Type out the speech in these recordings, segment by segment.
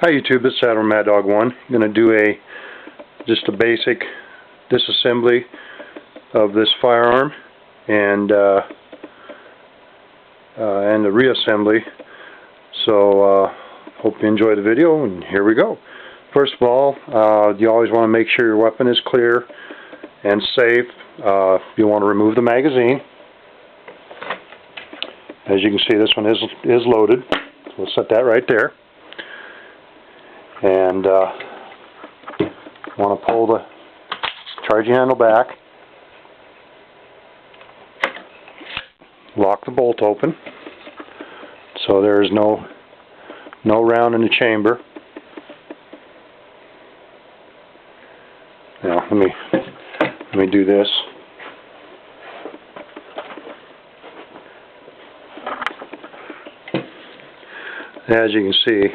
Hi YouTube, this is Admiral Mad Dog 1. I'm going to do just a basic disassembly of this firearm and a reassembly. So hope you enjoy the video, and here we go. First of all, you always want to make sure your weapon is clear and safe. You want to remove the magazine. As you can see, this one is loaded. We'll set that right there. And want to pull the charging handle back. Lock the bolt open, so there is no round in the chamber. Now let me do this. As you can see,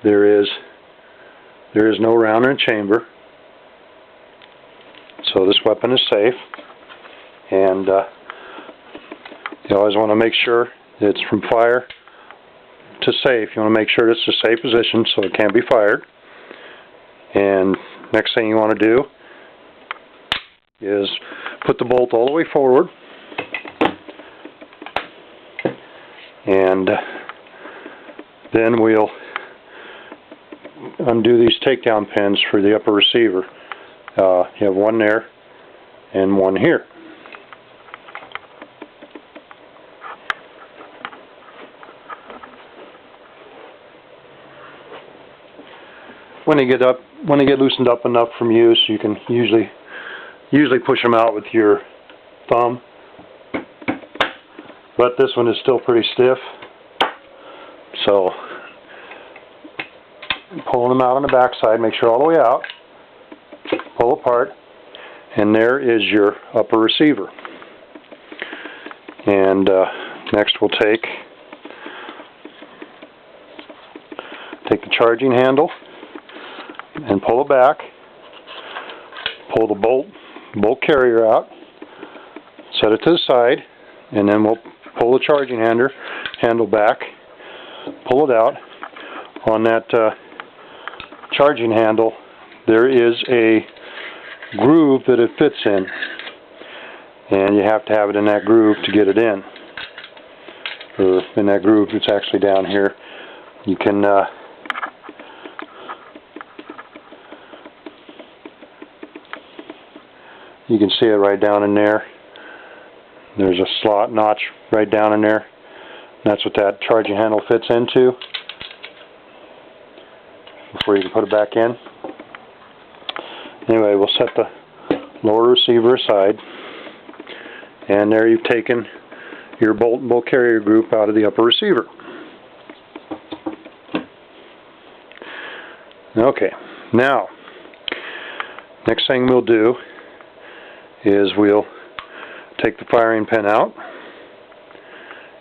there is no round in the chamber, so this weapon is safe. And you always want to make sure it's from fire to safe. You want to make sure it's a safe position so it can't be fired. And next thing you want to do is put the bolt all the way forward, and then we'll undo these takedown pins for the upper receiver. You have one there and one here. When they get loosened up enough from use, you can usually push them out with your thumb. But this one is still pretty stiff, so pulling them out on the back side, make sure all the way out, pull apart, and there is your upper receiver. And next we'll take the charging handle and pull it back, pull the bolt carrier out, set it to the side, and then we'll pull the charging handle back, pull it out. On that charging handle, there is a groove that it fits in, and you have to have it in that groove to get it in. Or in that groove, it's actually down here. You can see it right down in there. There's a slot notch right down in there. That's what that charging handle fits into before you can put it back in. Anyway, we'll set the lower receiver aside, and there you've taken your bolt carrier group out of the upper receiver. Okay, now next thing we'll do is we'll take the firing pin out,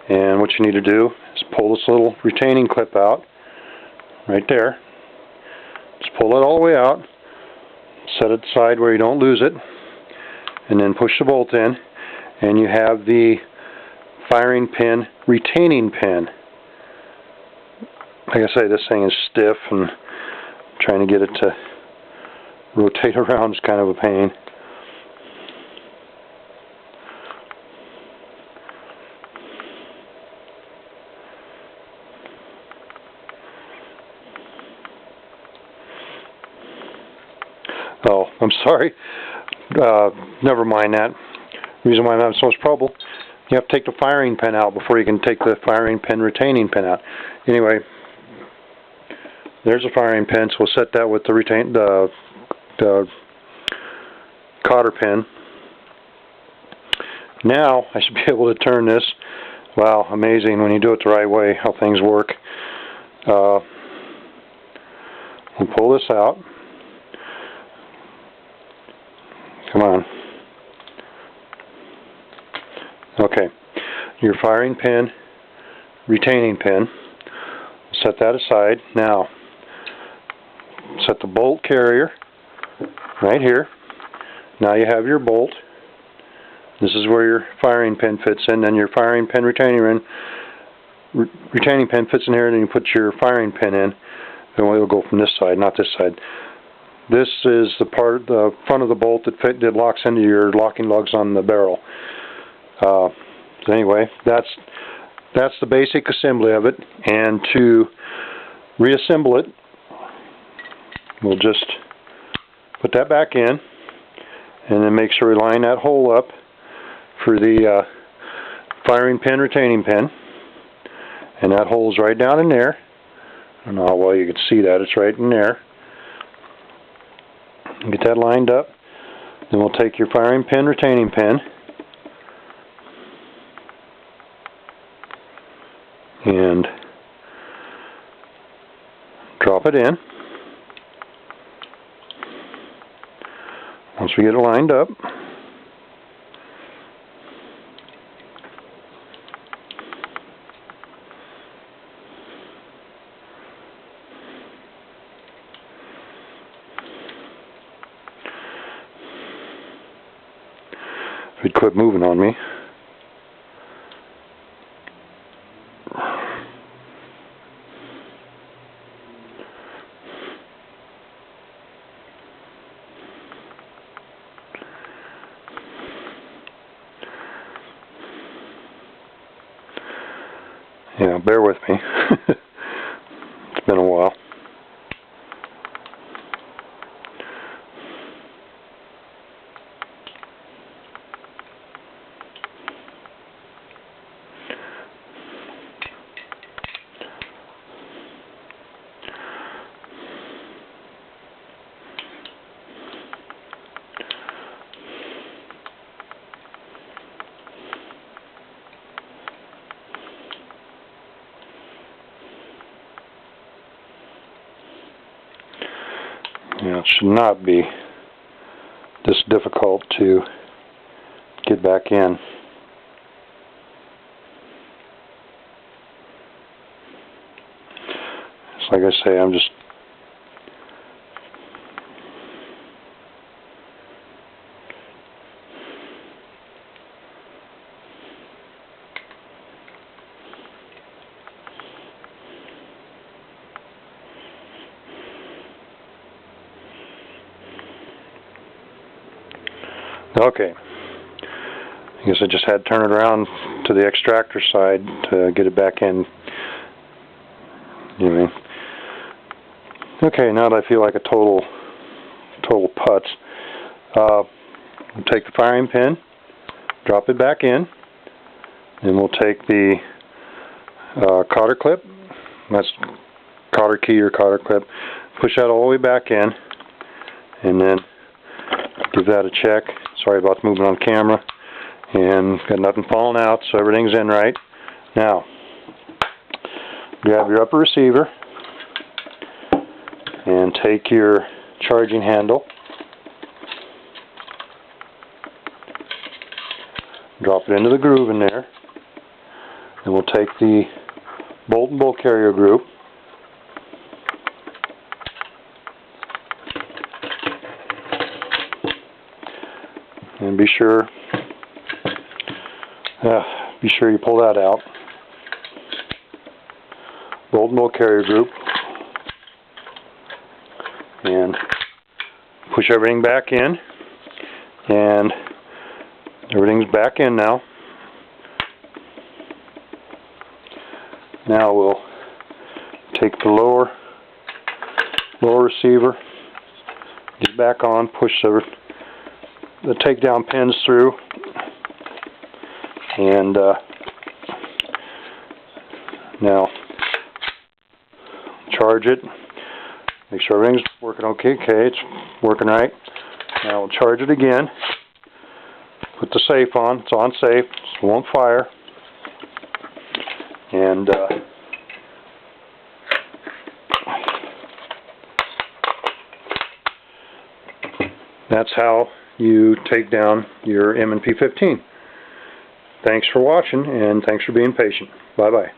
and what you need to do is pull this little retaining clip out right there. Just pull it all the way out, set it aside where you don't lose it, and then push the bolt in, and you have the firing pin retaining pin. Like I say, this thing is stiff, and trying to get it to rotate around is kind of a pain. Oh, I'm sorry. Never mind that. The reason why I'm having so much trouble, you have to take the firing pin out before you can take the firing pin retaining pin out. Anyway, there's a firing pin, so we'll set that with the cotter pin. Now I should be able to turn this. Wow, amazing when you do it the right way how things work. We'll pull this out. Come on. Okay, your firing pin, retaining pin, set that aside. Now, set the bolt carrier right here. Now you have your bolt. This is where your firing pin fits in, then your firing pin retaining pin fits in here, and then you put your firing pin in. And it'll go from this side, not this side. This is the front of the bolt that locks into your locking lugs on the barrel. So anyway, that's the basic assembly of it. And to reassemble it, we'll just put that back in, and then make sure we line that hole up for the firing pin, retaining pin. And that hole's right down in there. I don't know how well you can see that. It's right in there. Get that lined up. Then we'll take your firing pin, retaining pin, and drop it in. Once we get it lined up, if you'd quit moving on me. Yeah, bear with me. It's been a while. Yeah, it should not be this difficult to get back in. It's like I say, I'm just okay. I guess I just had to turn it around to the extractor side to get it back in. You know. Okay, now that I feel like a total putz, we'll take the firing pin, drop it back in, and we'll take the cotter clip. That's cotter key or cotter clip. Push that all the way back in, and then give that a check. Sorry about moving on camera. And got nothing falling out, so everything's in right. Now, grab your upper receiver and take your charging handle. Drop it into the groove in there. And we'll take the bolt and bolt carrier group. And be sure you pull that out. Bolt and bolt carrier group. And push everything back in. And everything's back in now. Now we'll take the lower receiver, get it back on, push the takedown pins through, and now charge it. Make sure everything's working okay. Okay, it's working right. Now we'll charge it again. Put the safe on. It's on safe, so it won't fire. And that's how you take down your M&P 15. Thanks for watching, and thanks for being patient. Bye-bye.